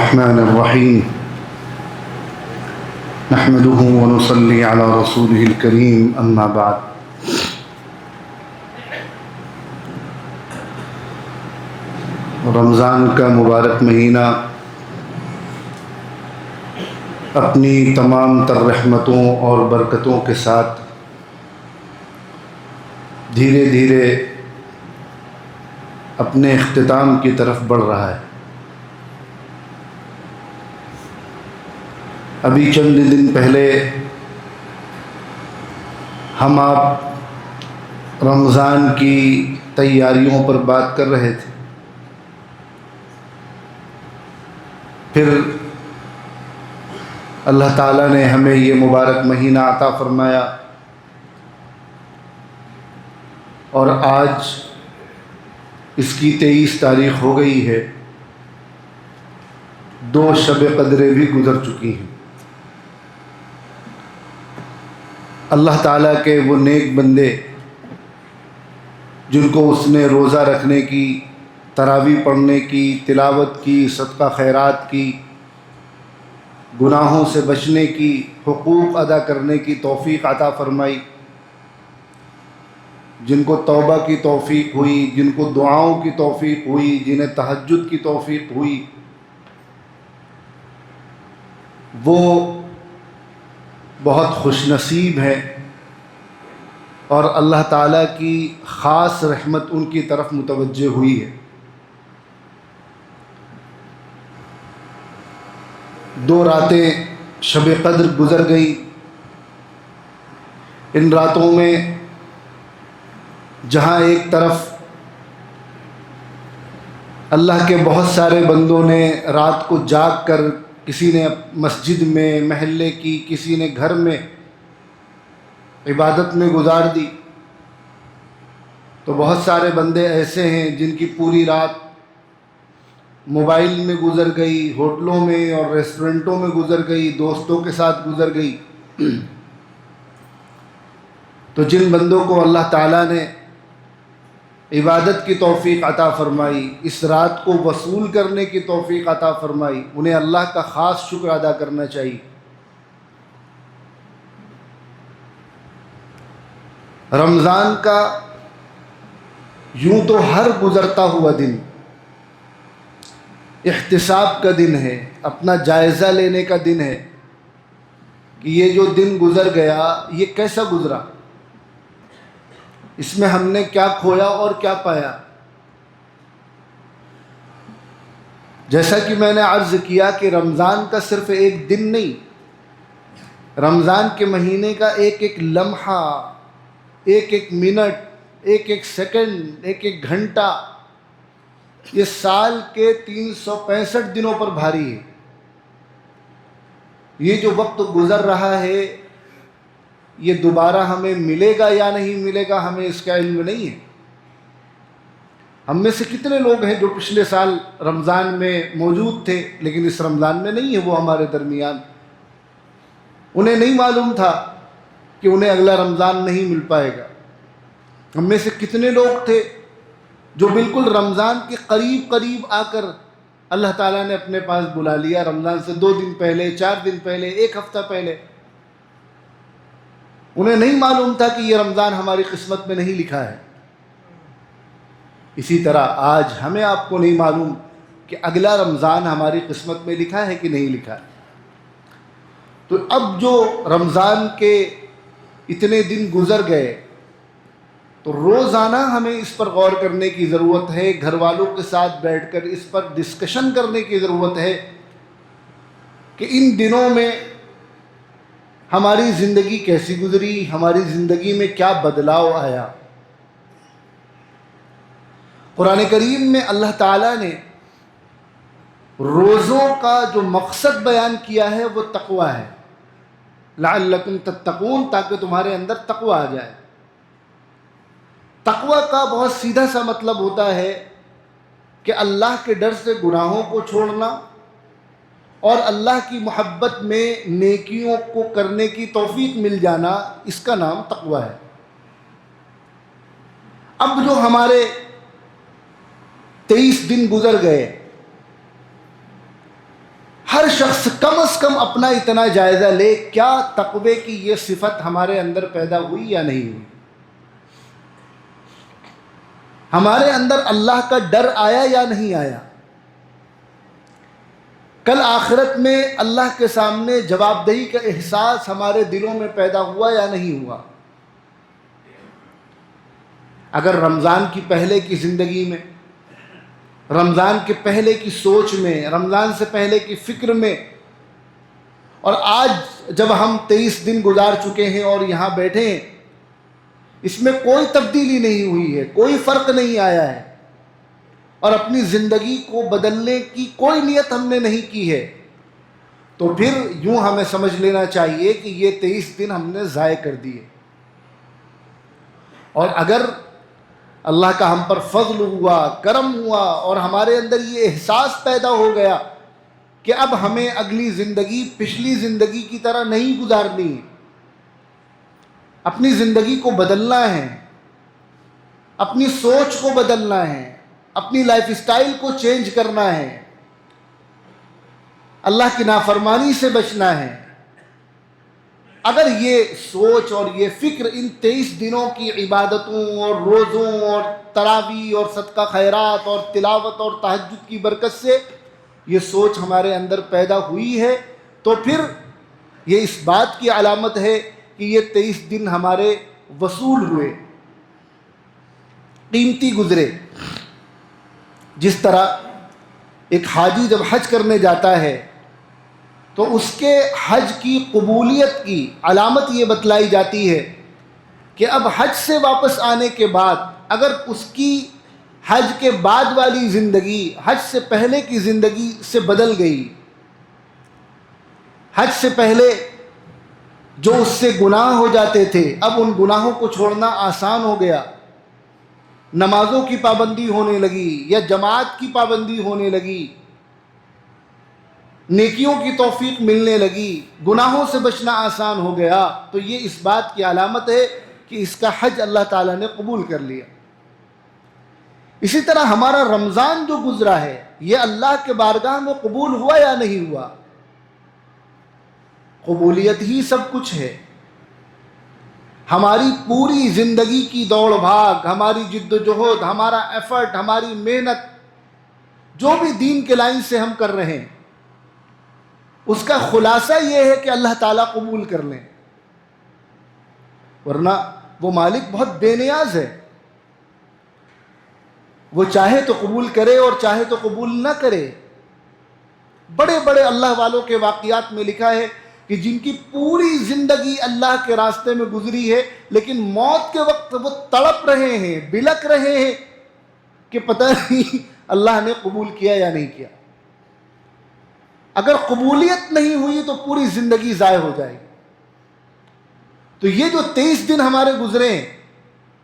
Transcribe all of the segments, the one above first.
الرحمن الرحيم نحمده ونصلي على رسوله الكريم أما بعد رمضان کا مبارک مہینہ اپنی تمام تر رحمتوں اور برکتوں کے ساتھ دھیرے دھیرے اپنے اختتام کی طرف بڑھ رہا ہے۔ ابھی چند دن پہلے ہم آپ رمضان کی تیاریوں پر بات کر رہے تھے، پھر اللہ تعالیٰ نے ہمیں یہ مبارک مہینہ عطا فرمایا اور آج اس کی 23 تاریخ ہو گئی ہے، 2 شب قدریں بھی گزر چکی ہیں۔ اللہ تعالیٰ کے وہ نیک بندے جن کو اس نے روزہ رکھنے کی، تراویح پڑھنے کی، تلاوت کی، صدقہ خیرات کی، گناہوں سے بچنے کی، حقوق ادا کرنے کی توفیق عطا فرمائی، جن کو توبہ کی توفیق ہوئی، جن کو دعاؤں کی توفیق ہوئی، جنہیں تہجد کی توفیق ہوئی، وہ بہت خوش نصیب ہیں اور اللہ تعالیٰ کی خاص رحمت ان کی طرف متوجہ ہوئی ہے۔ 2 راتیں شب قدر گزر گئیں۔ ان راتوں میں جہاں ایک طرف اللہ کے بہت سارے بندوں نے رات کو جاگ کر، کسی نے مسجد میں محلے کی، کسی نے گھر میں عبادت میں گزار دی، تو بہت سارے بندے ایسے ہیں جن کی پوری رات موبائل میں گزر گئی، ہوٹلوں میں اور ریسٹورنٹوں میں گزر گئی، دوستوں کے ساتھ گزر گئی۔ تو جن بندوں کو اللہ تعالیٰ نے عبادت کی توفیق عطا فرمائی، اس رات کو وصول کرنے کی توفیق عطا فرمائی، انہیں اللہ کا خاص شکر ادا کرنا چاہیے۔ رمضان کا یوں تو ہر گزرتا ہوا دن احتساب کا دن ہے، اپنا جائزہ لینے کا دن ہے کہ یہ جو دن گزر گیا یہ کیسا گزرا، اس میں ہم نے کیا کھویا اور کیا پایا۔ جیسا کہ میں نے عرض کیا کہ رمضان کا صرف ایک دن نہیں، رمضان کے مہینے کا ایک ایک لمحہ، ایک ایک منٹ، ایک ایک سیکنڈ، ایک ایک گھنٹہ، یہ سال کے 365 دنوں پر بھاری ہے۔ یہ جو وقت گزر رہا ہے یہ دوبارہ ہمیں ملے گا یا نہیں ملے گا، ہمیں اس کا علم نہیں ہے۔ ہم میں سے کتنے لوگ ہیں جو پچھلے سال رمضان میں موجود تھے لیکن اس رمضان میں نہیں ہے وہ ہمارے درمیان، انہیں نہیں معلوم تھا کہ انہیں اگلا رمضان نہیں مل پائے گا۔ ہم میں سے کتنے لوگ تھے جو بالکل رمضان کے قریب قریب آ کر اللہ تعالیٰ نے اپنے پاس بلا لیا، رمضان سے 2 دن پہلے، 4 دن پہلے، 1 ہفتہ پہلے، انہیں نہیں معلوم تھا کہ یہ رمضان ہماری قسمت میں نہیں لکھا ہے۔ اسی طرح آج ہمیں آپ کو نہیں معلوم کہ اگلا رمضان ہماری قسمت میں لکھا ہے کہ نہیں لکھا ہے۔ تو اب جو رمضان کے اتنے دن گزر گئے تو روزانہ ہمیں اس پر غور کرنے کی ضرورت ہے، گھر والوں کے ساتھ بیٹھ کر اس پر ڈسکشن کرنے کی ضرورت ہے کہ ان دنوں میں ہماری زندگی کیسی گزری، ہماری زندگی میں کیا بدلاؤ آیا۔ قرآن کریم میں اللہ تعالیٰ نے روزوں کا جو مقصد بیان کیا ہے وہ تقویٰ ہے، لعلکم تتقون، تاکہ تمہارے اندر تقویٰ آ جائے۔ تقویٰ کا بہت سیدھا سا مطلب ہوتا ہے کہ اللہ کے ڈر سے گناہوں کو چھوڑنا اور اللہ کی محبت میں نیکیوں کو کرنے کی توفیق مل جانا، اس کا نام تقویٰ ہے۔ اب جو ہمارے 23 دن گزر گئے، ہر شخص کم از کم اپنا اتنا جائزہ لے، کیا تقوی کی یہ صفت ہمارے اندر پیدا ہوئی یا نہیں ہوئی؟ ہمارے اندر اللہ کا ڈر آیا یا نہیں آیا؟ کل آخرت میں اللہ کے سامنے جواب دہی کا احساس ہمارے دلوں میں پیدا ہوا یا نہیں ہوا؟ اگر رمضان کی پہلے کی زندگی میں، رمضان کے پہلے کی سوچ میں، رمضان سے پہلے کی فکر میں، اور آج جب ہم 23 دن گزار چکے ہیں اور یہاں بیٹھے ہیں، اس میں کوئی تبدیلی نہیں ہوئی ہے، کوئی فرق نہیں آیا ہے، اور اپنی زندگی کو بدلنے کی کوئی نیت ہم نے نہیں کی ہے، تو پھر یوں ہمیں سمجھ لینا چاہیے کہ یہ 23 دن ہم نے ضائع کر دیے۔ اور اگر اللہ کا ہم پر فضل ہوا، کرم ہوا، اور ہمارے اندر یہ احساس پیدا ہو گیا کہ اب ہمیں اگلی زندگی پچھلی زندگی کی طرح نہیں گزارنی ہے، اپنی زندگی کو بدلنا ہے، اپنی سوچ کو بدلنا ہے، اپنی لائف سٹائل کو چینج کرنا ہے، اللہ کی نافرمانی سے بچنا ہے، اگر یہ سوچ اور یہ فکر ان 23 دنوں کی عبادتوں اور روزوں اور تراویح اور صدقہ خیرات اور تلاوت اور تہجد کی برکت سے یہ سوچ ہمارے اندر پیدا ہوئی ہے، تو پھر یہ اس بات کی علامت ہے کہ یہ 23 دن ہمارے وصول ہوئے، قیمتی گزرے۔ جس طرح ایک حاجی جب حج کرنے جاتا ہے تو اس کے حج کی قبولیت کی علامت یہ بتلائی جاتی ہے کہ اب حج سے واپس آنے کے بعد اگر اس کی حج کے بعد والی زندگی حج سے پہلے کی زندگی سے بدل گئی، حج سے پہلے جو اس سے گناہ ہو جاتے تھے اب ان گناہوں کو چھوڑنا آسان ہو گیا، نمازوں کی پابندی ہونے لگی یا جماعت کی پابندی ہونے لگی، نیکیوں کی توفیق ملنے لگی، گناہوں سے بچنا آسان ہو گیا، تو یہ اس بات کی علامت ہے کہ اس کا حج اللہ تعالیٰ نے قبول کر لیا۔ اسی طرح ہمارا رمضان جو گزرا ہے یہ اللہ کے بارگاہ میں قبول ہوا یا نہیں ہوا؟ قبولیت ہی سب کچھ ہے۔ ہماری پوری زندگی کی دوڑ بھاگ، ہماری جد و جہد، ہمارا ایفرٹ، ہماری محنت، جو بھی دین کے لائن سے ہم کر رہے ہیں، اس کا خلاصہ یہ ہے کہ اللہ تعالیٰ قبول کر لیں، ورنہ وہ مالک بہت بے نیاز ہے، وہ چاہے تو قبول کرے اور چاہے تو قبول نہ کرے۔ بڑے بڑے اللہ والوں کے واقعات میں لکھا ہے کہ جن کی پوری زندگی اللہ کے راستے میں گزری ہے لیکن موت کے وقت وہ تڑپ رہے ہیں، بلک رہے ہیں کہ پتہ نہیں اللہ نے قبول کیا یا نہیں کیا۔ اگر قبولیت نہیں ہوئی تو پوری زندگی ضائع ہو جائے گی۔ تو یہ جو 23 دن ہمارے گزرے ہیں،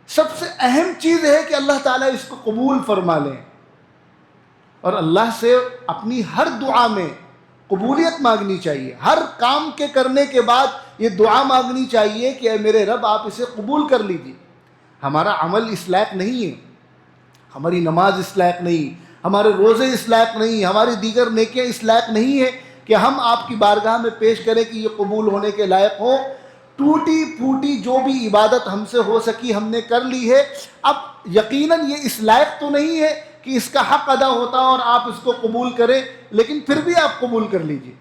سب سے اہم چیز ہے کہ اللہ تعالیٰ اس کو قبول فرما لیں، اور اللہ سے اپنی ہر دعا میں قبولیت مانگنی چاہیے۔ ہر کام کے کرنے کے بعد یہ دعا مانگنی چاہیے کہ اے میرے رب آپ اسے قبول کر لیجیے۔ ہمارا عمل اس لائق نہیں ہے، ہماری نماز اس لائق نہیں، ہمارے روزے اس لائق نہیں، ہماری دیگر نیکیاں اس لائق نہیں ہے کہ ہم آپ کی بارگاہ میں پیش کریں کہ یہ قبول ہونے کے لائق ہوں۔ ٹوٹی پھوٹی جو بھی عبادت ہم سے ہو سکی ہم نے کر لی ہے، اب یقیناً یہ اس لائق تو نہیں ہے کہ اس کا حق ادا ہوتا اور آپ اس کو قبول کریں، لیکن پھر بھی آپ قبول کر لیجئے۔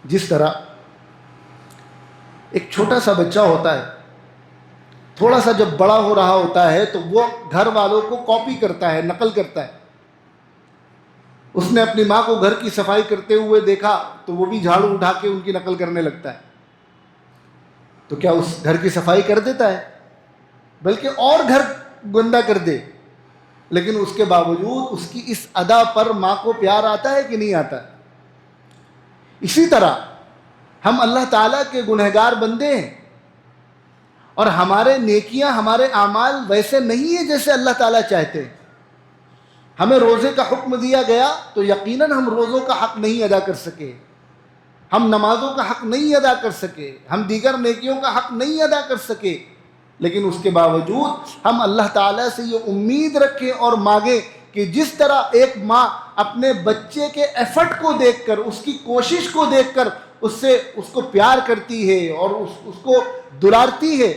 جس طرح ایک چھوٹا سا بچہ ہوتا ہے، تھوڑا سا جب بڑا ہو رہا ہوتا ہے تو وہ گھر والوں کو کاپی کرتا ہے، نقل کرتا ہے۔ اس نے اپنی ماں کو گھر کی صفائی کرتے ہوئے دیکھا تو وہ بھی جھاڑو اٹھا کے ان کی نقل کرنے لگتا ہے، تو کیا اس گھر کی صفائی کر دیتا ہے؟ بلکہ اور گھر گندا کر دے، لیکن اس کے باوجود اس کی اس ادا پر ماں کو پیار آتا ہے کہ نہیں آتا؟ اسی طرح ہم اللہ تعالیٰ کے گنہگار بندے ہیں، اور ہمارے نیکیاں، ہمارے اعمال ویسے نہیں ہیں جیسے اللہ تعالیٰ چاہتے ہیں۔ ہمیں روزے کا حکم دیا گیا تو یقیناً ہم روزوں کا حق نہیں ادا کر سکے، ہم نمازوں کا حق نہیں ادا کر سکے، ہم دیگر نیکیوں کا حق نہیں ادا کر سکے، لیکن اس کے باوجود ہم اللہ تعالیٰ سے یہ امید رکھیں اور مانگیں کہ جس طرح ایک ماں اپنے بچے کے ایفرٹ کو دیکھ کر، اس کی کوشش کو دیکھ کر اس کو پیار کرتی ہے اور اس کو دلارتی ہے،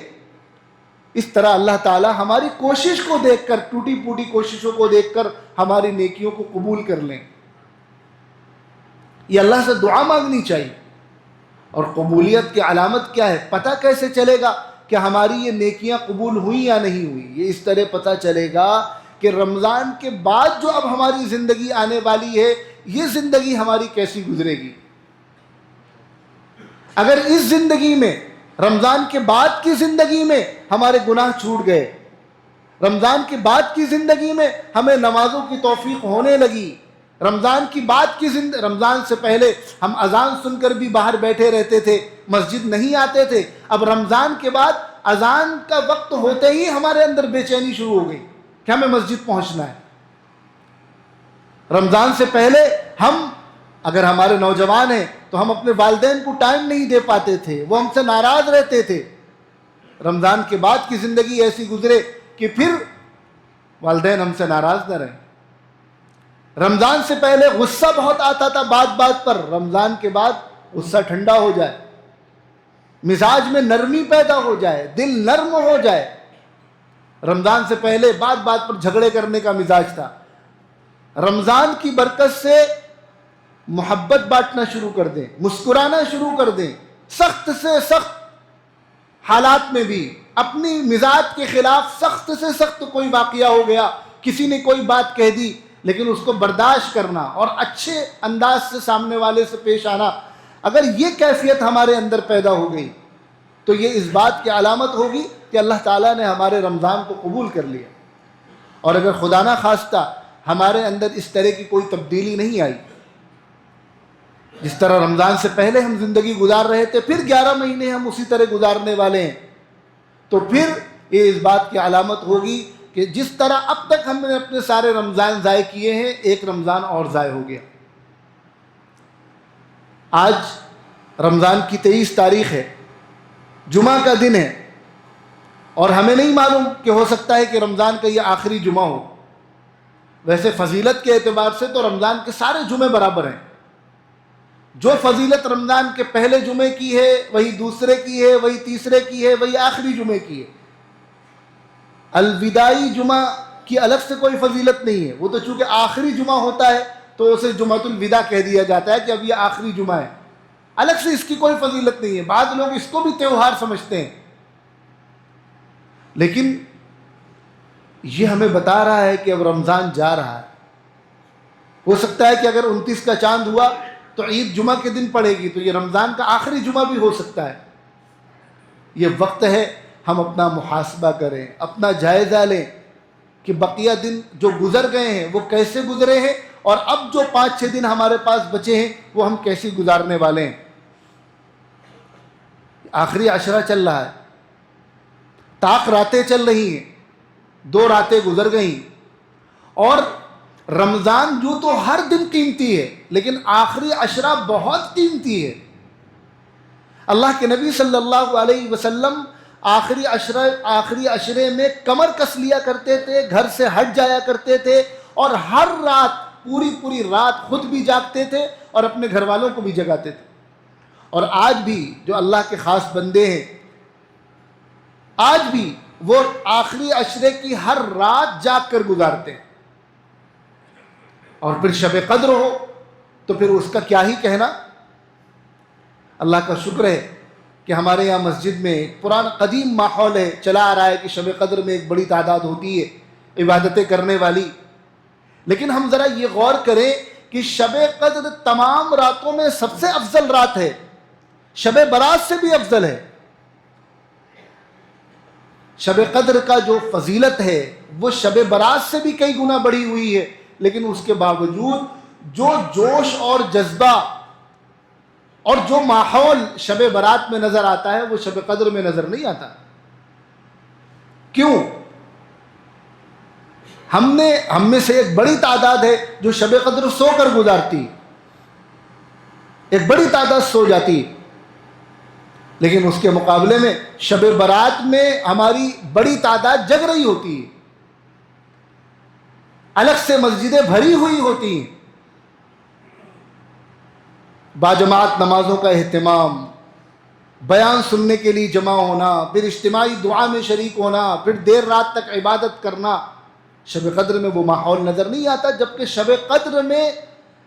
اس طرح اللہ تعالی ہماری کوشش کو دیکھ کر، ٹوٹی پھوٹی کوششوں کو دیکھ کر ہماری نیکیوں کو قبول کر لیں۔ یہ اللہ سے دعا مانگنی چاہیے۔ اور قبولیت کی علامت کیا ہے؟ پتہ کیسے چلے گا کہ ہماری یہ نیکیاں قبول ہوئی یا نہیں ہوئی؟ یہ اس طرح پتہ چلے گا کہ رمضان کے بعد جو اب ہماری زندگی آنے والی ہے، یہ زندگی ہماری کیسی گزرے گی۔ اگر اس زندگی میں، رمضان کے بعد کی زندگی میں ہمارے گناہ چھوٹ گئے، رمضان کے بعد کی زندگی میں ہمیں نمازوں کی توفیق ہونے لگی، رمضان کی بعد کی رمضان سے پہلے ہم اذان سن کر بھی باہر بیٹھے رہتے تھے، مسجد نہیں آتے تھے، اب رمضان کے بعد اذان کا وقت ہوتے ہی ہمارے اندر بے چینی شروع ہو گئی کہ ہمیں مسجد پہنچنا ہے۔ رمضان سے پہلے ہم، اگر ہمارے نوجوان ہیں تو ہم اپنے والدین کو ٹائم نہیں دے پاتے تھے، وہ ہم سے ناراض رہتے تھے۔ رمضان کے بعد کی زندگی ایسی گزرے کہ پھر والدین ہم سے ناراض نہ رہیں۔ رمضان سے پہلے غصہ بہت آتا تھا بات بات پر، رمضان کے بعد غصہ ٹھنڈا ہو جائے، مزاج میں نرمی پیدا ہو جائے، دل نرم ہو جائے۔ رمضان سے پہلے بات بات پر جھگڑے کرنے کا مزاج تھا، رمضان کی برکت سے محبت بانٹنا شروع کر دیں، مسکرانا شروع کر دیں، سخت سے سخت حالات میں بھی اپنی مزاج کے خلاف سخت سے سخت کوئی واقعہ ہو گیا، کسی نے کوئی بات کہہ دی، لیکن اس کو برداشت کرنا اور اچھے انداز سے سامنے والے سے پیش آنا، اگر یہ کیفیت ہمارے اندر پیدا ہو گئی تو یہ اس بات کی علامت ہوگی کہ اللہ تعالیٰ نے ہمارے رمضان کو قبول کر لیا۔ اور اگر خدا نہ خواستہ ہمارے اندر اس طرح کی کوئی تبدیلی نہیں آئی، جس طرح رمضان سے پہلے ہم زندگی گزار رہے تھے، پھر 11 مہینے ہم اسی طرح گزارنے والے ہیں، تو پھر یہ اس بات کی علامت ہوگی کہ جس طرح اب تک ہم نے اپنے سارے رمضان ضائع کیے ہیں، ایک رمضان اور ضائع ہو گیا۔ آج رمضان کی 23 تاریخ ہے، جمعہ کا دن ہے، اور ہمیں نہیں معلوم کہ ہو سکتا ہے کہ رمضان کا یہ آخری جمعہ ہو۔ ویسے فضیلت کے اعتبار سے تو رمضان کے سارے جمعے برابر ہیں، جو فضیلت رمضان کے پہلے جمعے کی ہے وہی دوسرے کی ہے، وہی تیسرے کی ہے، وہی آخری جمعے کی ہے۔ الوداعی جمعہ کی الگ سے کوئی فضیلت نہیں ہے، وہ تو چونکہ آخری جمعہ ہوتا ہے تو اسے جمعۃ الوداع کہہ دیا جاتا ہے کہ اب یہ آخری جمعہ ہے، الگ سے اس کی کوئی فضیلت نہیں ہے۔ بعض لوگ اس کو بھی تہوار سمجھتے ہیں، لیکن یہ ہمیں بتا رہا ہے کہ اب رمضان جا رہا ہے۔ ہو سکتا ہے کہ اگر 29 کا چاند ہوا تو عید جمعہ کے دن پڑے گی، تو یہ رمضان کا آخری جمعہ بھی ہو سکتا ہے۔ یہ وقت ہے ہم اپنا محاسبہ کریں، اپنا جائزہ لیں کہ بقیہ دن جو گزر گئے ہیں وہ کیسے گزرے ہیں، اور اب جو 5-6 دن ہمارے پاس بچے ہیں وہ ہم کیسے گزارنے والے ہیں۔ آخری عشرہ چل رہا ہے، طاق راتیں چل رہی ہیں، 2 راتیں گزر گئیں، اور رمضان جو تو ہر دن قیمتی ہے، لیکن آخری عشرہ بہت قیمتی ہے۔ اللہ کے نبی صلی اللہ علیہ وسلم آخری عشرے میں کمر کس لیا کرتے تھے، گھر سے ہٹ جایا کرتے تھے، اور ہر رات پوری رات خود بھی جاگتے تھے اور اپنے گھر والوں کو بھی جگاتے تھے۔ اور آج بھی جو اللہ کے خاص بندے ہیں، آج بھی وہ آخری عشرے کی ہر رات جاگ کر گزارتے ہیں، اور پھر شب قدر ہو تو پھر اس کا کیا ہی کہنا۔ اللہ کا شکر ہے کہ ہمارے یہاں مسجد میں ایک پرانا قدیم ماحول ہے، چلا آ رہا ہے کہ شب قدر میں ایک بڑی تعداد ہوتی ہے عبادتیں کرنے والی، لیکن ہم ذرا یہ غور کریں کہ شب قدر تمام راتوں میں سب سے افضل رات ہے، شب برات سے بھی افضل ہے۔ شب قدر کا جو فضیلت ہے وہ شب برات سے بھی کئی گنا بڑھی ہوئی ہے، لیکن اس کے باوجود جو جوش اور جذبہ اور جو ماحول شب برات میں نظر آتا ہے وہ شب قدر میں نظر نہیں آتا۔ کیوں؟ ہم میں سے ایک بڑی تعداد ہے جو شب قدر سو کر گزارتی، ایک بڑی تعداد سو جاتی، لیکن اس کے مقابلے میں شب برات میں ہماری بڑی تعداد جگ رہی ہوتی ہے۔ الگ سے مسجدیں بھری ہوئی ہوتی ہیں، باجماعت نمازوں کا اہتمام، بیان سننے کے لیے جمع ہونا، پھر اجتماعی دعا میں شریک ہونا، پھر دیر رات تک عبادت کرنا۔ شب قدر میں وہ ماحول نظر نہیں آتا، جبکہ شب قدر میں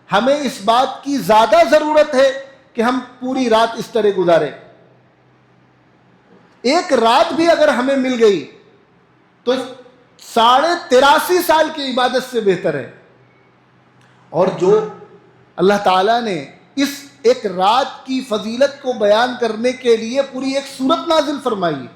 ہمیں اس بات کی زیادہ ضرورت ہے کہ ہم پوری رات اس طرح گزاریں۔ ایک رات بھی اگر ہمیں مل گئی تو 83.5 سال کی عبادت سے بہتر ہے۔ اور جو اللہ تعالیٰ نے اس ایک رات کی فضیلت کو بیان کرنے کے لیے پوری ایک سورت نازل فرمائی،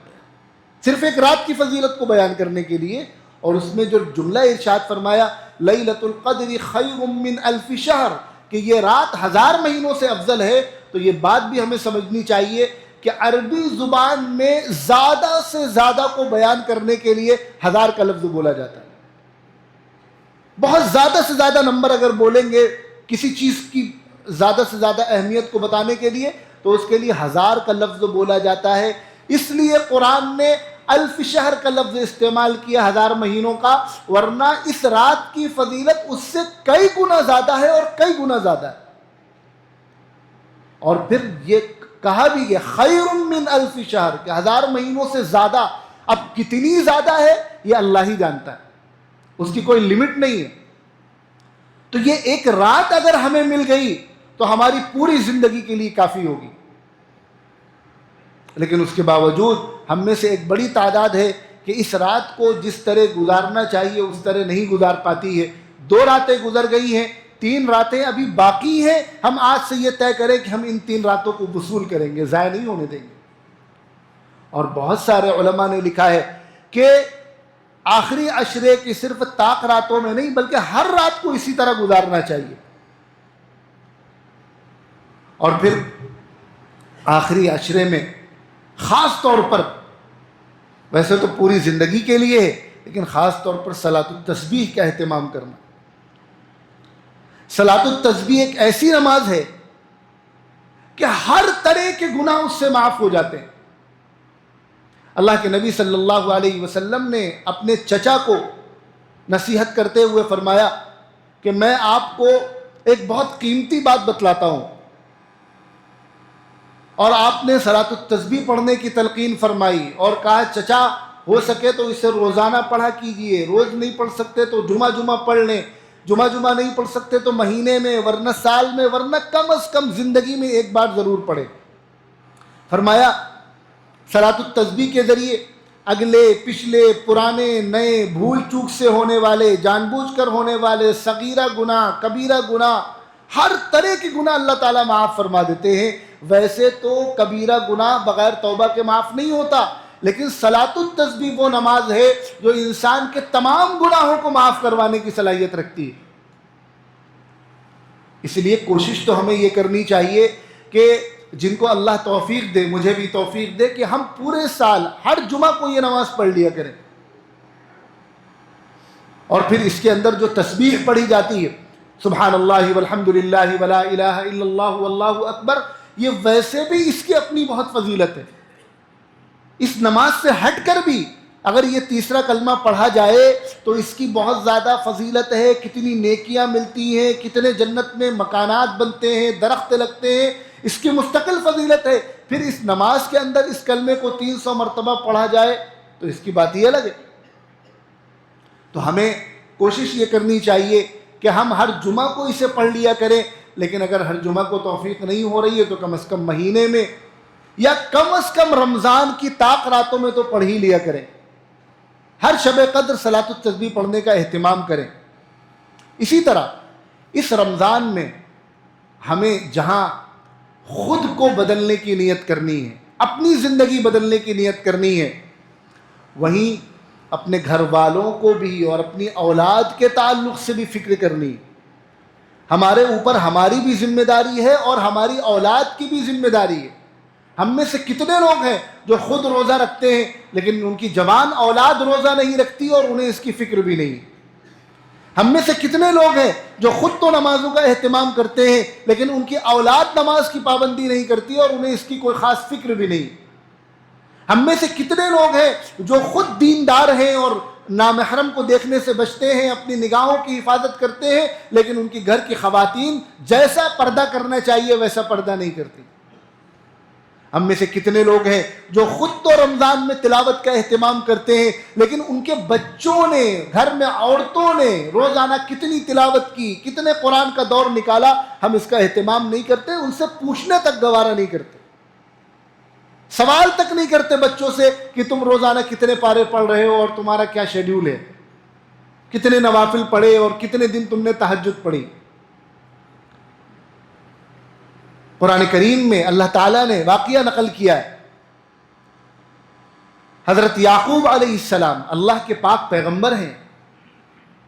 صرف ایک رات کی فضیلت کو بیان کرنے کے لیے، اور اس میں جو جملہ ارشاد فرمایا لیلۃ القدر خیر من الف شہر، کہ یہ رات 1000 مہینوں سے افضل ہے، تو یہ بات بھی ہمیں سمجھنی چاہیے کہ عربی زبان میں زیادہ سے زیادہ کو بیان کرنے کے لیے 1000 کا لفظ بولا جاتا ہے۔ بہت زیادہ سے زیادہ نمبر اگر بولیں گے کسی چیز کی زیادہ سے زیادہ اہمیت کو بتانے کے لیے تو اس کے لیے 1000 کا لفظ بولا جاتا ہے۔ اس لیے قرآن نے الف شہر کا لفظ استعمال کیا 1000 مہینوں کا، ورنہ اس رات کی فضیلت اس سے کئی گنا زیادہ ہے، اور کئی گنا زیادہ ہے۔ اور پھر یہ کہا بھی گیا خیر من الف شہر، کہ 1000 مہینوں سے زیادہ۔ اب کتنی زیادہ ہے یہ اللہ ہی جانتا ہے، اس کی کوئی لمٹ نہیں ہے۔ تو یہ ایک رات اگر ہمیں مل گئی تو ہماری پوری زندگی کے لیے کافی ہوگی، لیکن اس کے باوجود ہم میں سے ایک بڑی تعداد ہے کہ اس رات کو جس طرح گزارنا چاہیے اس طرح نہیں گزار پاتی ہے۔ 2 راتیں گزر گئی ہیں، 3 راتیں ابھی باقی ہیں، ہم آج سے یہ طے کریں کہ ہم ان 3 راتوں کو وصول کریں گے، ضائع نہیں ہونے دیں گے۔ اور بہت سارے علماء نے لکھا ہے کہ آخری عشرے کی صرف طاق راتوں میں نہیں بلکہ ہر رات کو اسی طرح گزارنا چاہیے۔ اور پھر آخری عشرے میں خاص طور پر، ویسے تو پوری زندگی کے لیے ہے لیکن خاص طور پر صلاۃ التسبیح کا اہتمام کرنا۔ صلاۃ التسبیح ایک ایسی نماز ہے کہ ہر طرح کے گناہ اس سے معاف ہو جاتے ہیں۔ اللہ کے نبی صلی اللہ علیہ وسلم نے اپنے چچا کو نصیحت کرتے ہوئے فرمایا کہ میں آپ کو ایک بہت قیمتی بات بتلاتا ہوں، اور آپ نے صلاۃ التسبیح پڑھنے کی تلقین فرمائی اور کہا چچا ہو سکے تو اسے روزانہ پڑھا کیجئے، روز نہیں پڑھ سکتے تو جمعہ پڑھ لیں، جمعہ نہیں پڑھ سکتے تو مہینے میں، ورنہ سال میں، ورنہ کم از کم زندگی میں ایک بار ضرور پڑھیں۔ فرمایا صلاۃ التسبیح کے ذریعے اگلے پچھلے پرانے نئے بھول چوک سے ہونے والے، جان بوجھ کر ہونے والے صغیرہ گناہ کبیرہ گناہ، ہر طرح کے گناہ اللہ تعالیٰ معاف فرما دیتے ہیں۔ ویسے تو کبیرہ گناہ بغیر توبہ کے معاف نہیں ہوتا، لیکن صلاۃ التسبیح وہ نماز ہے جو انسان کے تمام گناہوں کو معاف کروانے کی صلاحیت رکھتی ہے۔ اس لیے کوشش تو ہمیں یہ کرنی چاہیے کہ جن کو اللہ توفیق دے، مجھے بھی توفیق دے، کہ ہم پورے سال ہر جمعہ کو یہ نماز پڑھ لیا کریں۔ اور پھر اس کے اندر جو تسبیح پڑھی جاتی ہے، سبحان اللہ والحمد للہ ولا الہ الا اللہ واللہ اکبر، یہ ویسے بھی اس کی اپنی بہت فضیلت ہے۔ اس نماز سے ہٹ کر بھی اگر یہ تیسرا کلمہ پڑھا جائے تو اس کی بہت زیادہ فضیلت ہے، کتنی نیکیاں ملتی ہیں، کتنے جنت میں مکانات بنتے ہیں، درخت لگتے ہیں، اس کی مستقل فضیلت ہے۔ پھر اس نماز کے اندر اس کلمے کو 300 مرتبہ پڑھا جائے تو اس کی بات ہی الگ ہے۔ تو ہمیں کوشش یہ کرنی چاہیے کہ ہم ہر جمعہ کو اسے پڑھ لیا کریں، لیکن اگر ہر جمعہ کو توفیق نہیں ہو رہی ہے تو کم از کم مہینے میں یا کم از کم رمضان کی طاق راتوں میں تو پڑھ ہی لیا کریں۔ ہر شب قدر صلاۃ التسبیح پڑھنے کا اہتمام کریں۔ اسی طرح اس رمضان میں ہمیں جہاں خود کو بدلنے کی نیت کرنی ہے، اپنی زندگی بدلنے کی نیت کرنی ہے، وہیں اپنے گھر والوں کو بھی اور اپنی اولاد کے تعلق سے بھی فکر کرنی ہے۔ ہمارے اوپر ہماری بھی ذمہ داری ہے اور ہماری اولاد کی بھی ذمہ داری ہے۔ ہم میں سے کتنے لوگ ہیں جو خود روزہ رکھتے ہیں لیکن ان کی جوان اولاد روزہ نہیں رکھتی اور انہیں اس کی فکر بھی نہیں۔ ہم میں سے کتنے لوگ ہیں جو خود تو نمازوں کا اہتمام کرتے ہیں لیکن ان کی اولاد نماز کی پابندی نہیں کرتی اور انہیں اس کی کوئی خاص فکر بھی نہیں۔ ہم میں سے کتنے لوگ ہیں جو خود دیندار ہیں اور نامحرم کو دیکھنے سے بچتے ہیں، اپنی نگاہوں کی حفاظت کرتے ہیں، لیکن ان کی گھر کی خواتین جیسا پردہ کرنا چاہیے ویسا پردہ نہیں کرتی۔ ہم میں سے کتنے لوگ ہیں جو خود تو رمضان میں تلاوت کا اہتمام کرتے ہیں، لیکن ان کے بچوں نے، گھر میں عورتوں نے روزانہ کتنی تلاوت کی، کتنے قرآن کا دور نکالا، ہم اس کا اہتمام نہیں کرتے، ان سے پوچھنے تک گوارا نہیں کرتے، سوال تک نہیں کرتے بچوں سے کہ تم روزانہ کتنے پارے پڑھ رہے ہو اور تمہارا کیا شیڈیول ہے، کتنے نوافل پڑھے اور کتنے دن تم نے تہجد پڑھی۔ قرآن کریم میں اللہ تعالیٰ نے واقعہ نقل کیا ہے، حضرت یعقوب علیہ السلام اللہ کے پاک پیغمبر ہیں،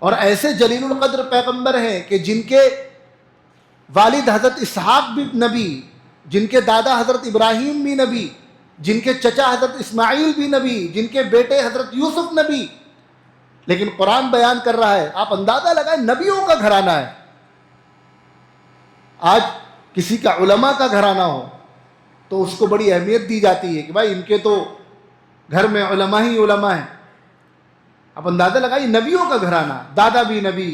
اور ایسے جلیل القدر پیغمبر ہیں کہ جن کے والد حضرت اسحاق بھی نبی، جن کے دادا حضرت ابراہیم بھی نبی، جن کے چچا حضرت اسماعیل بھی نبی، جن کے بیٹے حضرت یوسف نبی، لیکن قرآن بیان کر رہا ہے، آپ اندازہ لگائیں، نبیوں کا گھرانہ ہے۔ آج کسی کا علماء کا گھرانہ ہو تو اس کو بڑی اہمیت دی جاتی ہے کہ بھائی ان کے تو گھر میں علماء ہی علماء ہیں۔ آپ اندازہ لگائیے، نبیوں کا گھرانہ، دادا بھی نبی،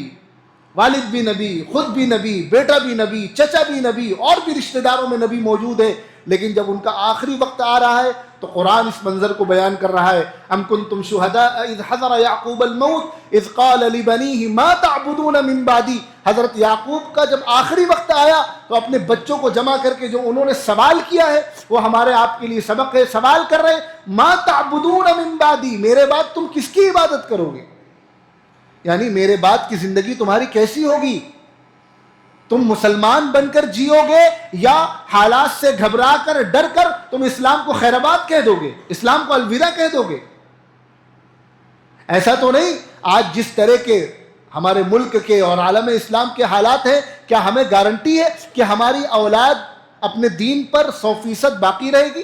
والد بھی نبی، خود بھی نبی، بیٹا بھی نبی، چچا بھی نبی، اور بھی رشتہ داروں میں نبی موجود ہے، لیکن جب ان کا آخری وقت آ رہا ہے تو قرآن اس منظر کو بیان کر رہا ہے، ام کنتم شہداء اذ حضر یعقوب الموت اذ قال لبنیہ ما تعبدون من بعدی۔ حضرت یعقوب کا جب آخری وقت آیا تو اپنے بچوں کو جمع کر کے جو انہوں نے سوال کیا ہے وہ ہمارے آپ کے لیے سبق ہے، سوال کر رہے ہیں ما تعبدون من بعدی، میرے بعد تم کس کی عبادت کرو گے، یعنی میرے بعد کی زندگی تمہاری کیسی ہوگی، تم مسلمان بن کر جیو گے یا حالات سے گھبرا کر ڈر کر تم اسلام کو خیر آباد کہہ دو گے، اسلام کو الوداع کہہ دو گے۔ ایسا تو نہیں، آج جس طرح کے ہمارے ملک کے اور عالم اسلام کے حالات ہیں، کیا ہمیں گارنٹی ہے کہ ہماری اولاد اپنے دین پر 100% باقی رہے گی؟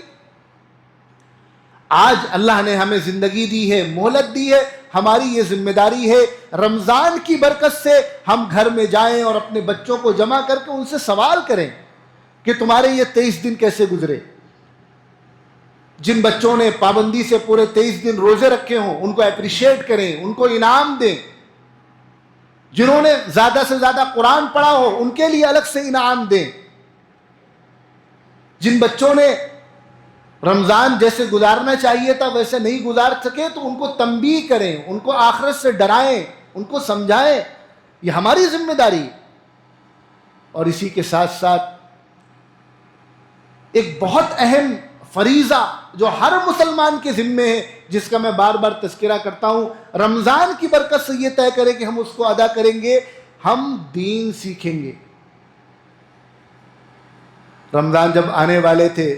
آج اللہ نے ہمیں زندگی دی ہے، مہلت دی ہے، ہماری یہ ذمہ داری ہے رمضان کی برکت سے ہم گھر میں جائیں اور اپنے بچوں کو جمع کر کے ان سے سوال کریں کہ تمہارے یہ 23 دن کیسے گزرے۔ جن بچوں نے پابندی سے پورے 23 دن روزے رکھے ہوں ان کو اپریشیٹ کریں، ان کو انعام دیں۔ جنہوں نے زیادہ سے زیادہ قرآن پڑھا ہو ان کے لیے الگ سے انعام دیں۔ جن بچوں نے رمضان جیسے گزارنا چاہیے تھا ویسے نہیں گزار سکے تو ان کو تنبیہ کریں، ان کو آخرت سے ڈرائیں، ان کو سمجھائیں، یہ ہماری ذمہ داری۔ اور اسی کے ساتھ ساتھ ایک بہت اہم فریضہ جو ہر مسلمان کے ذمے ہے، جس کا میں بار بار تذکرہ کرتا ہوں، رمضان کی برکت سے یہ طے کرے کہ ہم اس کو ادا کریں گے، ہم دین سیکھیں گے۔ رمضان جب آنے والے تھے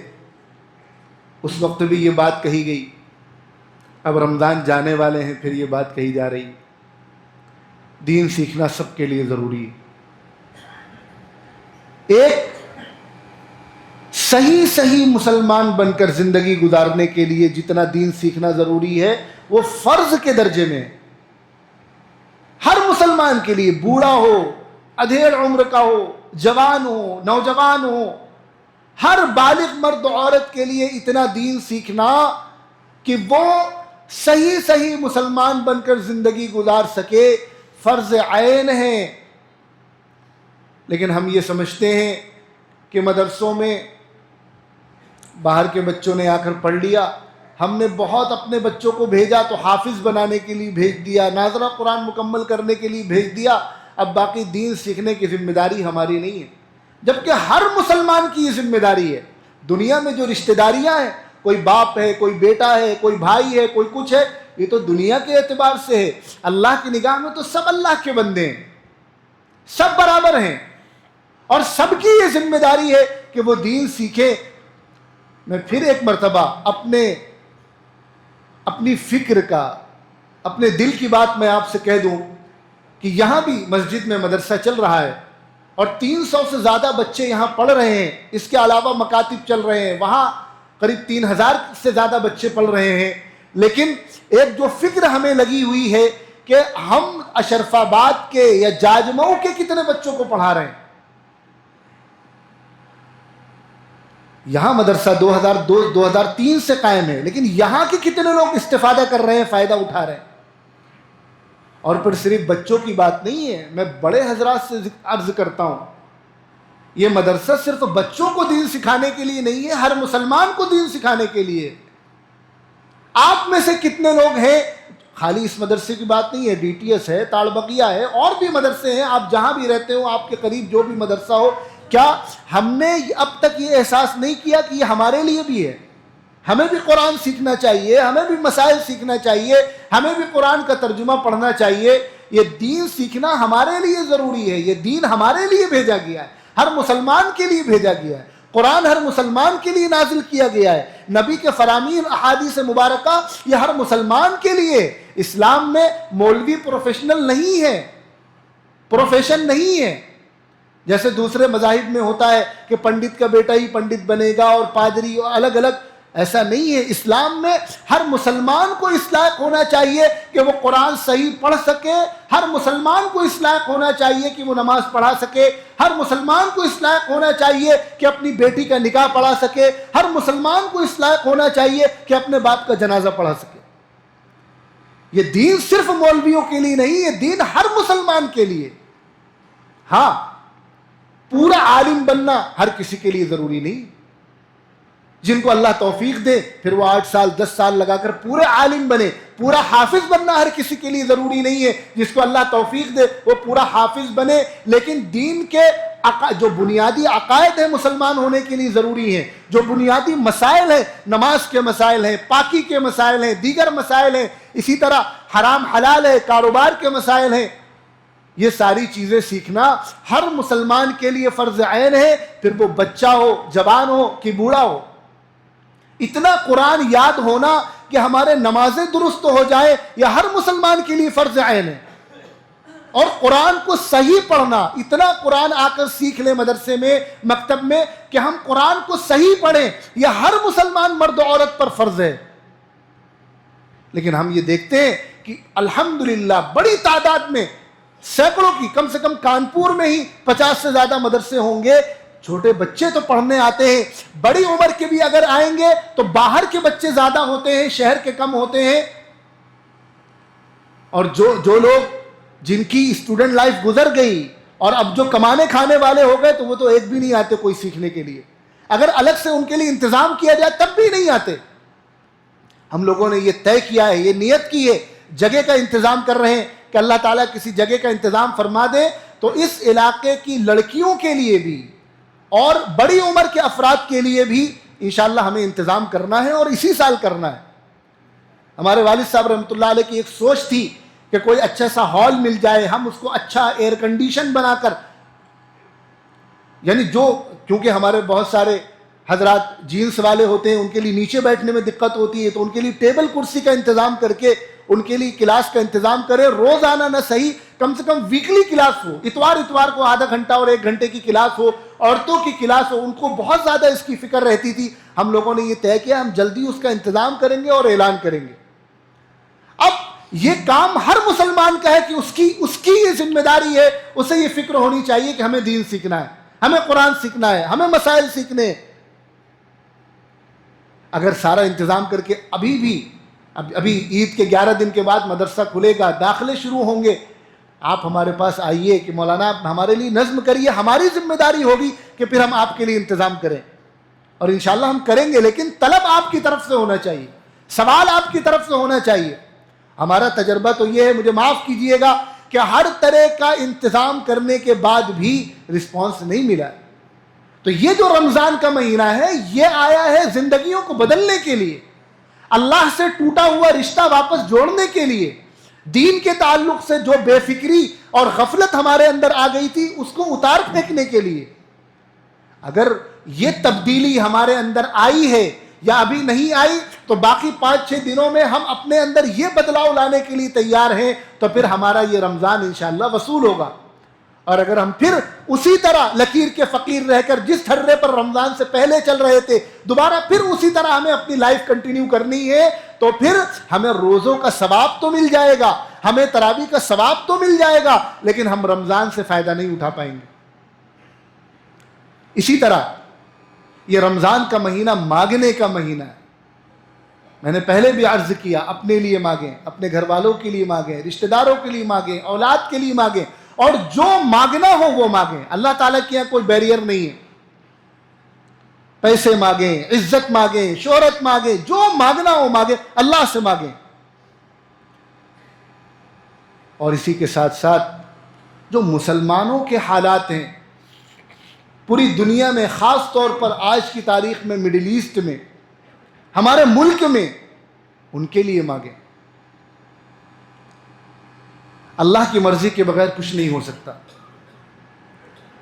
اس وقت بھی یہ بات کہی گئی، اب رمضان جانے والے ہیں پھر یہ بات کہی جا رہی، دین سیکھنا سب کے لیے ضروری ہے۔ ایک صحیح مسلمان بن کر زندگی گزارنے کے لیے جتنا دین سیکھنا ضروری ہے وہ فرض کے درجے میں ہر مسلمان کے لیے، بوڑھا ہو، ادھیڑ عمر کا ہو، جوان ہو، نوجوان ہو، ہر بالغ مرد و عورت کے لیے اتنا دین سیکھنا کہ وہ صحیح مسلمان بن کر زندگی گزار سکے، فرض عین ہے۔ لیکن ہم یہ سمجھتے ہیں کہ مدرسوں میں باہر کے بچوں نے آ کر پڑھ لیا، ہم نے بہت اپنے بچوں کو بھیجا تو حافظ بنانے کے لیے بھیج دیا، ناظرہ قرآن مکمل کرنے کے لیے بھیج دیا، اب باقی دین سیکھنے کی ذمہ داری ہماری نہیں ہے، جبکہ ہر مسلمان کی یہ ذمہ داری ہے۔ دنیا میں جو رشتہ داریاں ہیں، کوئی باپ ہے، کوئی بیٹا ہے، کوئی بھائی ہے، کوئی کچھ ہے، یہ تو دنیا کے اعتبار سے ہے، اللہ کی نگاہ میں تو سب اللہ کے بندے ہیں، سب برابر ہیں، اور سب کی یہ ذمہ داری ہے کہ وہ دین سیکھیں۔ میں پھر ایک مرتبہ اپنی فکر کا، اپنے دل کی بات میں آپ سے کہہ دوں کہ یہاں بھی مسجد میں مدرسہ چل رہا ہے اور 300 سے زیادہ بچے یہاں پڑھ رہے ہیں، اس کے علاوہ مکاتب چل رہے ہیں، وہاں قریب 3000 سے زیادہ بچے پڑھ رہے ہیں، لیکن ایک جو فکر ہمیں لگی ہوئی ہے کہ ہم اشرف آباد کے یا جاجمئو کے کتنے بچوں کو پڑھا رہے ہیں۔ یہاں مدرسہ 2002-2003 سے قائم ہے، لیکن یہاں کے کتنے لوگ استفادہ کر رہے ہیں، فائدہ اٹھا رہے ہیں۔ اور پھر صرف بچوں کی بات نہیں ہے، میں بڑے حضرات سے عرض کرتا ہوں، یہ مدرسہ صرف بچوں کو دین سکھانے کے لیے نہیں ہے، ہر مسلمان کو دین سکھانے کے لیے۔ آپ میں سے کتنے لوگ ہیں، خالی اس مدرسے کی بات نہیں ہے، ڈی ٹی ایس ہے، تاڑ بقیہ ہے، اور بھی مدرسے ہیں، آپ جہاں بھی رہتے ہو، آپ کے قریب جو بھی مدرسہ ہو، کیا ہم نے اب تک یہ احساس نہیں کیا کہ یہ ہمارے لیے بھی ہے؟ ہمیں بھی قرآن سیکھنا چاہیے، ہمیں بھی مسائل سیکھنا چاہیے، ہمیں بھی قرآن کا ترجمہ پڑھنا چاہیے۔ یہ دین سیکھنا ہمارے لیے ضروری ہے، یہ دین ہمارے لیے بھیجا گیا ہے، ہر مسلمان کے لیے بھیجا گیا ہے، قرآن ہر مسلمان کے لیے نازل کیا گیا ہے، نبی کے فرامین احادیث مبارکہ یہ ہر مسلمان کے لیے۔ اسلام میں مولوی پروفیشنل نہیں ہے، پروفیشن نہیں ہے، جیسے دوسرے مذاہب میں ہوتا ہے کہ پنڈت کا بیٹا ہی پنڈت بنے گا اور پادری الگ الگ، ایسا نہیں ہے۔ اسلام میں ہر مسلمان کو اس لائق ہونا چاہیے کہ وہ قرآن صحیح پڑھ سکے، ہر مسلمان کو اس لائق ہونا چاہیے کہ وہ نماز پڑھا سکے، ہر مسلمان کو اس لائق ہونا چاہیے کہ اپنی بیٹی کا نکاح پڑھا سکے، ہر مسلمان کو اس لائق ہونا چاہیے کہ اپنے باپ کا جنازہ پڑھا سکے۔ یہ دین صرف مولویوں کے لیے نہیں، یہ دین ہر مسلمان کے لیے۔ ہاں، پورا عالم بننا ہر کسی کے لیے ضروری نہیں، جن کو اللہ توفیق دے پھر وہ 8 سال 10 سال لگا کر پورے عالم بنے۔ پورا حافظ بننا ہر کسی کے لیے ضروری نہیں ہے، جس کو اللہ توفیق دے وہ پورا حافظ بنے، لیکن دین کے جو بنیادی عقائد ہیں مسلمان ہونے کے لیے ضروری ہیں، جو بنیادی مسائل ہیں، نماز کے مسائل ہیں، پاکی کے مسائل ہیں، دیگر مسائل ہیں، اسی طرح حرام حلال ہے، کاروبار کے مسائل ہیں، یہ ساری چیزیں سیکھنا ہر مسلمان کے لیے فرض عین ہے، پھر وہ بچہ ہو، جوان ہو کہ بوڑھا ہو۔ اتنا قرآن یاد ہونا کہ ہمارے نمازیں درست ہو جائے، یہ ہر مسلمان کے لیے فرض عین ہے۔ اور قرآن کو صحیح پڑھنا، اتنا قرآن آ کر سیکھ لیں مدرسے میں، مکتب میں، کہ ہم قرآن کو صحیح پڑھیں، یہ ہر مسلمان مرد و عورت پر فرض ہے۔ لیکن ہم یہ دیکھتے ہیں کہ الحمدللہ بڑی تعداد میں، سینکڑوں کی، کم سے کم کانپور میں ہی 50 سے زیادہ مدرسے ہوں گے، چھوٹے بچے تو پڑھنے آتے ہیں، بڑی عمر کے بھی اگر آئیں گے تو باہر کے بچے زیادہ ہوتے ہیں، شہر کے کم ہوتے ہیں۔ اور جو لوگ جن کی اسٹوڈنٹ لائف گزر گئی اور اب جو کمانے کھانے والے ہو گئے تو وہ تو ایک بھی نہیں آتے کوئی سیکھنے کے لیے، اگر الگ سے ان کے لیے انتظام کیا جائے تب بھی نہیں آتے۔ ہم لوگوں نے یہ طے کیا ہے، یہ نیت کی ہے، جگہ کا انتظام کر رہے ہیں کہ اللہ تعالیٰ کسی جگہ کا انتظام فرما دے تو اس علاقے کی لڑکیوں کے لیے بھی اور بڑی عمر کے افراد کے لیے بھی انشاءاللہ ہمیں انتظام کرنا ہے، اور اسی سال کرنا ہے۔ ہمارے والد صاحب رحمۃ اللہ علیہ کی ایک سوچ تھی کہ کوئی اچھا سا ہال مل جائے، ہم اس کو اچھا ایئر کنڈیشن بنا کر، یعنی کیونکہ ہمارے بہت سارے حضرات جینس والے ہوتے ہیں، ان کے لیے نیچے بیٹھنے میں دقت ہوتی ہے، تو ان کے لیے ٹیبل کرسی کا انتظام کر کے ان کے لیے کلاس کا انتظام کرے، روزانہ نہ صحیح کم سے کم ویکلی کلاس ہو، اتوار کو آدھا گھنٹہ اور 1 گھنٹے کی کلاس ہو، عورتوں کی کلاس ہو۔ ان کو بہت زیادہ اس کی فکر رہتی تھی۔ ہم لوگوں نے یہ طے کیا ہم جلدی اس کا انتظام کریں گے اور اعلان کریں گے۔ اب یہ کام ہر مسلمان کا ہے کہ اس کی یہ ذمہ داری ہے، اسے یہ فکر ہونی چاہیے کہ ہمیں دین سیکھنا ہے، ہمیں قرآن سیکھنا ہے، ہمیں مسائل سیکھنے ہیں۔ اگر سارا انتظام کر کے ابھی عید کے 11 دن کے بعد مدرسہ کھلے گا، داخلے شروع ہوں گے، آپ ہمارے پاس آئیے کہ مولانا آپ ہمارے لیے نظم کریے، ہماری ذمہ داری ہوگی کہ پھر ہم آپ کے لیے انتظام کریں، اور انشاءاللہ ہم کریں گے، لیکن طلب آپ کی طرف سے ہونا چاہیے، سوال آپ کی طرف سے ہونا چاہیے۔ ہمارا تجربہ تو یہ ہے، مجھے معاف کیجئے گا، کہ ہر طرح کا انتظام کرنے کے بعد بھی رسپانس نہیں ملا۔ تو یہ جو رمضان کا مہینہ ہے یہ آیا ہے زندگیوں کو بدلنے کے لیے، اللہ سے ٹوٹا ہوا رشتہ واپس جوڑنے کے لیے، دین کے تعلق سے جو بے فکری اور غفلت ہمارے اندر آ گئی تھی اس کو اتار پھینکنے کے لیے۔ اگر یہ تبدیلی ہمارے اندر آئی ہے یا ابھی نہیں آئی تو باقی 5-6 دنوں میں ہم اپنے اندر یہ بدلاؤ لانے کے لیے تیار ہیں، تو پھر ہمارا یہ رمضان انشاءاللہ وصول ہوگا۔ اور اگر ہم پھر اسی طرح لکیر کے فقیر رہ کر جس ٹھرے پر رمضان سے پہلے چل رہے تھے دوبارہ پھر اسی طرح ہمیں اپنی لائف کنٹینیو کرنی ہے، تو پھر ہمیں روزوں کا ثواب تو مل جائے گا، ہمیں تراویح کا ثواب تو مل جائے گا، لیکن ہم رمضان سے فائدہ نہیں اٹھا پائیں گے۔ اسی طرح یہ رمضان کا مہینہ مانگنے کا مہینہ ہے۔ میں نے پہلے بھی عرض کیا، اپنے لیے مانگیں، اپنے گھر والوں کے لیے مانگیں، رشتہ داروں کے لیے مانگیں، اولاد کے لیے مانگیں، اور جو مانگنا ہو وہ مانگیں۔ اللہ تعالیٰ کے یہاں کوئی بیریئر نہیں ہے۔ پیسے مانگیں، عزت مانگیں، شہرت مانگیں، جو مانگنا ہو مانگیں، اللہ سے مانگیں۔ اور اسی کے ساتھ ساتھ جو مسلمانوں کے حالات ہیں پوری دنیا میں، خاص طور پر آج کی تاریخ میں مڈل ایسٹ میں، ہمارے ملک میں، ان کے لیے مانگیں۔ اللہ کی مرضی کے بغیر کچھ نہیں ہو سکتا۔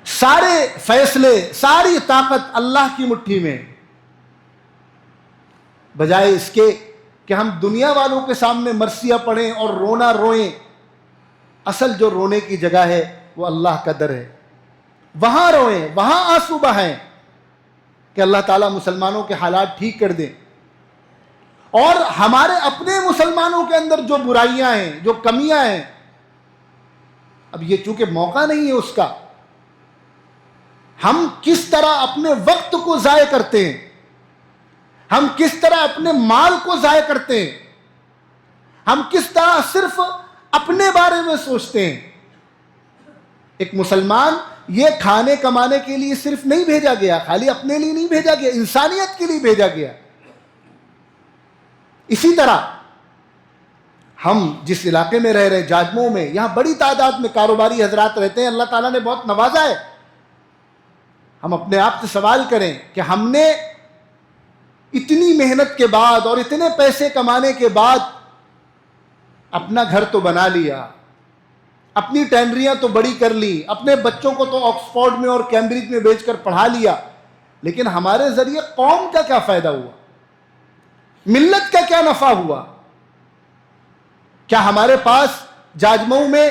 سارے فیصلے، ساری طاقت اللہ کی مٹھی میں، بجائے اس کے کہ ہم دنیا والوں کے سامنے مرثیہ پڑھیں اور رونا روئیں۔ اصل جو رونے کی جگہ ہے وہ اللہ کا در ہے، وہاں روئیں، وہاں آنسو بہائیں کہ اللہ تعالیٰ مسلمانوں کے حالات ٹھیک کر دیں۔ اور ہمارے اپنے مسلمانوں کے اندر جو برائیاں ہیں، جو کمیاں ہیں، اب یہ چونکہ موقع نہیں ہے اس کا، ہم کس طرح اپنے وقت کو ضائع کرتے ہیں، ہم کس طرح اپنے مال کو ضائع کرتے ہیں، ہم کس طرح صرف اپنے بارے میں سوچتے ہیں۔ ایک مسلمان یہ کھانے کمانے کے لیے صرف نہیں بھیجا گیا، خالی اپنے لیے نہیں بھیجا گیا، انسانیت کے لیے بھیجا گیا۔ اسی طرح ہم جس علاقے میں رہ رہے ہیں، جاجموں میں، یہاں بڑی تعداد میں کاروباری حضرات رہتے ہیں، اللہ تعالیٰ نے بہت نوازا ہے۔ ہم اپنے آپ سے سوال کریں کہ ہم نے اتنی محنت کے بعد اور اتنے پیسے کمانے کے بعد اپنا گھر تو بنا لیا، اپنی ٹینریاں تو بڑی کر لی، اپنے بچوں کو تو آکسفورڈ میں اور کیمبرج میں بھیج کر پڑھا لیا، لیکن ہمارے ذریعے قوم کا کیا فائدہ ہوا؟ ملت کا کیا نفع ہوا؟ کیا ہمارے پاس جاجمئو میں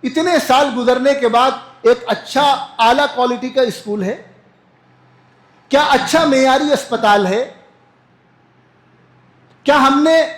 اتنے سال گزرنے کے بعد ایک اچھا اعلیٰ کوالٹی کا اسکول ہے؟ کیا اچھا معیاری اسپتال ہے؟ کیا ہم نے